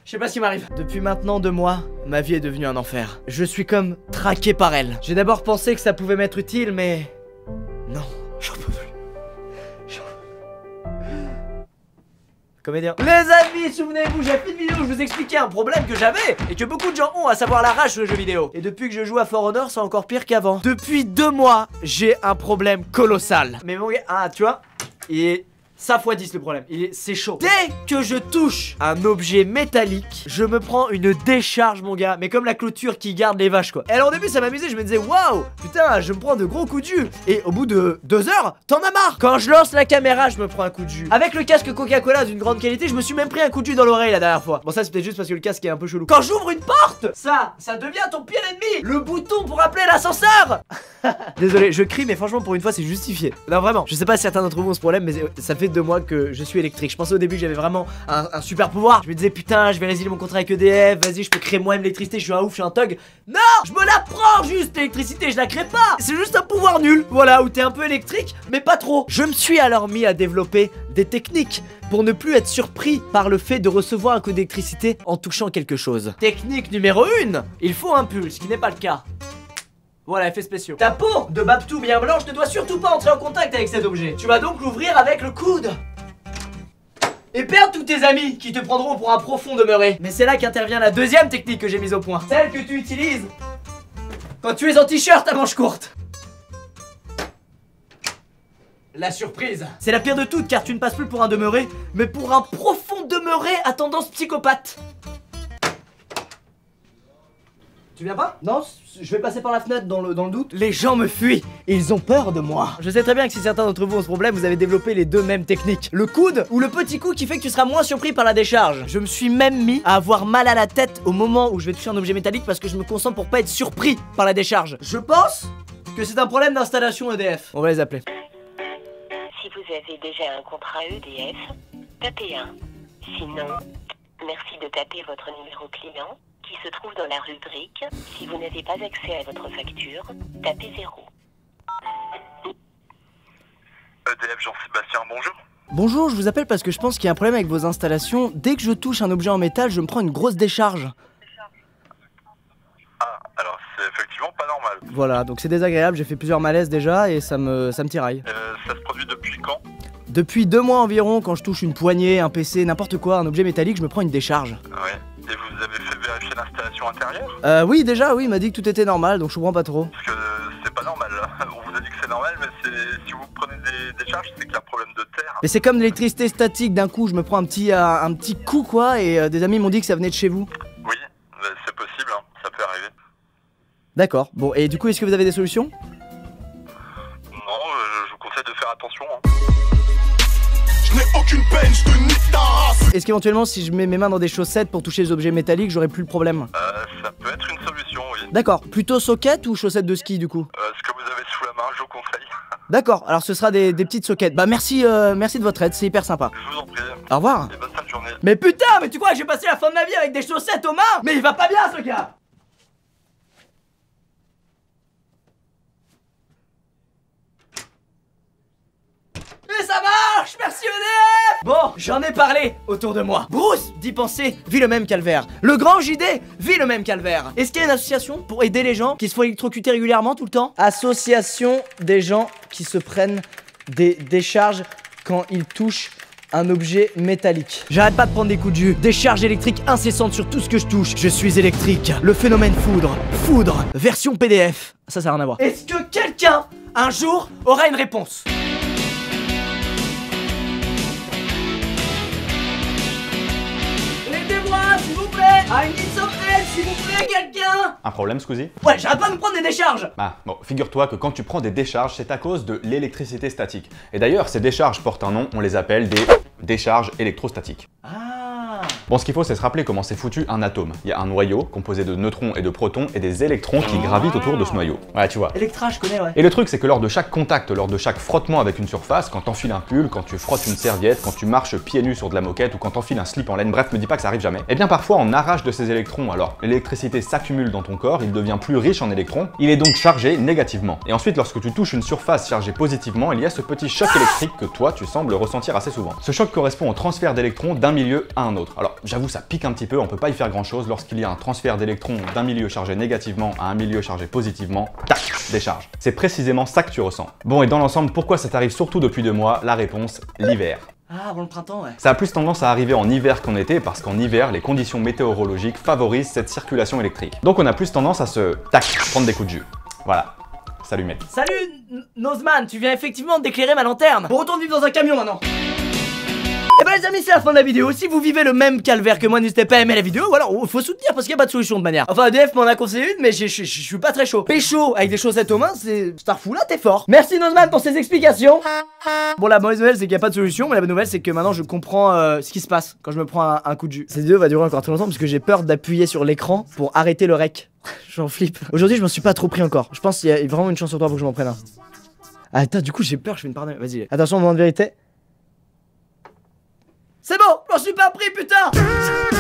Je sais pas ce qui m'arrive. Depuis maintenant 2 mois, ma vie est devenue un enfer. Je suis comme traqué par elle. J'ai d'abord pensé que ça pouvait m'être utile, mais... non, j'en peux plus. Comédien. Les amis, souvenez-vous, j'ai fait une vidéo où je vous expliquais un problème que j'avais et que beaucoup de gens ont, à savoir la rage sur les jeux vidéo. Et depuis que je joue à For Honor, c'est encore pire qu'avant. Depuis 2 mois, j'ai un problème colossal. Mais mon gars, ah, tu vois, ça x 10 le problème, c'est chaud. Dès que je touche un objet métallique, je me prends une décharge mon gars. Mais comme la clôture qui garde les vaches quoi. Et alors au début ça m'amusait, je me disais waouh, putain je me prends de gros coups de jus. Et au bout de 2 heures, t'en as marre. Quand je lance la caméra, je me prends un coup de jus. Avec le casque Coca-Cola d'une grande qualité, je me suis même pris un coup de jus dans l'oreille la dernière fois. Bon ça c'est peut-être juste parce que le casque est un peu chelou. Quand j'ouvre une porte, ça devient ton pire ennemi. Le bouton pour appeler l'ascenseur. Désolé, je crie mais franchement pour une fois c'est justifié. Non vraiment, je sais pas si certains d'entre vous ont ce problème, mais ça fait 2 mois que je suis électrique. Je pensais au début que j'avais vraiment un super pouvoir. Je me disais putain je vais résilier mon contrat avec EDF, vas-y je peux créer moi-même l'électricité, je suis un ouf, je suis un thug. Non, je me la prends juste l'électricité, je la crée pas. C'est juste un pouvoir nul, voilà, où t'es un peu électrique mais pas trop. Je me suis alors mis à développer des techniques pour ne plus être surpris par le fait de recevoir un coup d'électricité en touchant quelque chose. Technique numéro 1, il faut un pulse, ce qui n'est pas le cas. Voilà, effets spéciaux. Ta peau de Babtou bien blanche ne doit surtout pas entrer en contact avec cet objet. Tu vas donc l'ouvrir avec le coude et perdre tous tes amis qui te prendront pour un profond demeuré. Mais c'est là qu'intervient la deuxième technique que j'ai mise au point. Celle que tu utilises quand tu es en t-shirt à manches courtes. La surprise. C'est la pire de toutes car tu ne passes plus pour un demeuré, mais pour un profond demeuré à tendance psychopathe. Tu viens pas? Non, je vais passer par la fenêtre dans le doute. Les gens me fuient, ils ont peur de moi. Je sais très bien que si certains d'entre vous ont ce problème, vous avez développé les 2 mêmes techniques. Le coude ou le petit coup qui fait que tu seras moins surpris par la décharge. Je me suis même mis à avoir mal à la tête au moment où je vais toucher un objet métallique parce que je me concentre pour pas être surpris par la décharge. Je pense que c'est un problème d'installation EDF. On va les appeler. Si vous avez déjà un contrat EDF, tapez 1. Sinon, merci de taper votre numéro client qui se trouve dans la rubrique. Si vous n'avez pas accès à votre facture, tapez 0. EDF Jean-Sébastien, bonjour. Bonjour, je vous appelle parce que je pense qu'il y a un problème avec vos installations. Dès que je touche un objet en métal, je me prends une grosse décharge. Ah, alors c'est effectivement pas normal. Voilà, donc c'est désagréable, j'ai fait plusieurs malaises déjà et ça me tiraille. Ça se produit depuis quand? Depuis 2 mois environ, quand je touche une poignée, un PC, n'importe quoi, un objet métallique, je me prends une décharge. Ouais. Et vous avez fait vérifier l'installation intérieure? Oui, déjà, oui, il m'a dit que tout était normal, donc je comprends pas trop. Parce que c'est pas normal. On vous a dit que c'est normal, mais si vous prenez des charges, c'est qu'il y a un problème de terre. Mais c'est comme l'électricité statique, d'un coup, je me prends un petit coup, quoi, et des amis m'ont dit que ça venait de chez vous. Oui, c'est possible, hein, ça peut arriver. D'accord, bon, et du coup, est-ce que vous avez des solutions? Non, je vous conseille de faire attention. Hein. Je n'ai aucune peine, je te nique ta race. Est-ce qu'éventuellement, si je mets mes mains dans des chaussettes pour toucher les objets métalliques, j'aurai plus le problème? Ça peut être une solution, oui. D'accord, plutôt socket ou chaussettes de ski, du coup? Ce que vous avez sous la main, je vous conseille. D'accord, alors ce sera des petites sockets. Bah merci de votre aide, c'est hyper sympa. Je vous en prie. Au revoir. Et bonne fin de journée. Mais putain, mais tu crois que j'ai passé la fin de ma vie avec des chaussettes aux mains? Mais il va pas bien ce gars. Et ça marche, merci EDF. Bon, j'en ai parlé autour de moi. Bruce, d'y penser, vit le même calvaire. Le grand JD vit le même calvaire. Est-ce qu'il y a une association pour aider les gens qui se font électrocuter régulièrement tout le temps? Association des gens qui se prennent des décharges quand ils touchent un objet métallique. J'arrête pas de prendre des coups de jus. Décharge électrique incessante sur tout ce que je touche. Je suis électrique. Le phénomène foudre. Foudre. Version PDF. Ça n'a rien à voir. Est-ce que quelqu'un, un jour, aura une réponse? Aidez-moi, s'il vous plaît. I need some help, s'il vous plaît, quelqu'un. Un problème, Squeezie? Ouais, j'arrête pas de me prendre des décharges. Ah, bon, figure-toi que quand tu prends des décharges, c'est à cause de l'électricité statique. Et d'ailleurs, ces décharges portent un nom, on les appelle des décharges électrostatiques. Bon, ce qu'il faut, c'est se rappeler comment c'est foutu un atome. Il y a un noyau composé de neutrons et de protons et des électrons qui gravitent autour de ce noyau. Ouais, tu vois. Electra, je connais, ouais. Et le truc, c'est que lors de chaque contact, lors de chaque frottement avec une surface, quand t'enfiles un pull, quand tu frottes une serviette, quand tu marches pieds nus sur de la moquette ou quand t'enfiles un slip en laine, bref, me dis pas que ça arrive jamais. Eh bien, parfois, on arrache de ces électrons. Alors, l'électricité s'accumule dans ton corps, il devient plus riche en électrons, il est donc chargé négativement. Et ensuite, lorsque tu touches une surface chargée positivement, il y a ce petit choc électrique que toi, tu sembles ressentir assez souvent. Ce choc correspond au transfert d'électrons d'un milieu à un autre. Alors, j'avoue ça pique un petit peu, on peut pas y faire grand chose lorsqu'il y a un transfert d'électrons d'un milieu chargé négativement à un milieu chargé positivement, tac, décharge. C'est précisément ça que tu ressens. Bon et dans l'ensemble, pourquoi ça t'arrive surtout depuis 2 mois? La réponse, l'hiver. Ah, bon le printemps, ouais. Ça a plus tendance à arriver en hiver qu'en été parce qu'en hiver, les conditions météorologiques favorisent cette circulation électrique. Donc on a plus tendance à se, tac, prendre des coups de jus. Voilà. Salut mec. Salut Nozman, tu viens effectivement d'éclairer ma lanterne. On retourne vivre dans un camion maintenant. Et bah les amis, c'est la fin de la vidéo. Si vous vivez le même calvaire que moi, n'hésitez pas à aimer la vidéo. Ou alors, faut soutenir parce qu'il n'y a pas de solution de manière. Enfin, EDF m'en a conseillé une, mais je suis pas très chaud. Pécho avec des chaussettes aux mains, c'est Starfou là, t'es fort. Merci Nozman pour ces explications. Bon, la mauvaise nouvelle, c'est qu'il n'y a pas de solution. Mais la bonne nouvelle, c'est que maintenant, je comprends ce qui se passe quand je me prends un coup de jus. Cette vidéo va durer encore très longtemps parce que j'ai peur d'appuyer sur l'écran pour arrêter le rec. J'en flippe. Aujourd'hui, je m'en suis pas trop pris encore. Je pense qu'il y a vraiment une chance sur toi pour que je m'en prenne un. Ah, attends, du coup, j'ai peur, je fais une pardon. Vas-y, attention, moment de vérité. C'est bon, j'en suis pas pris, putain.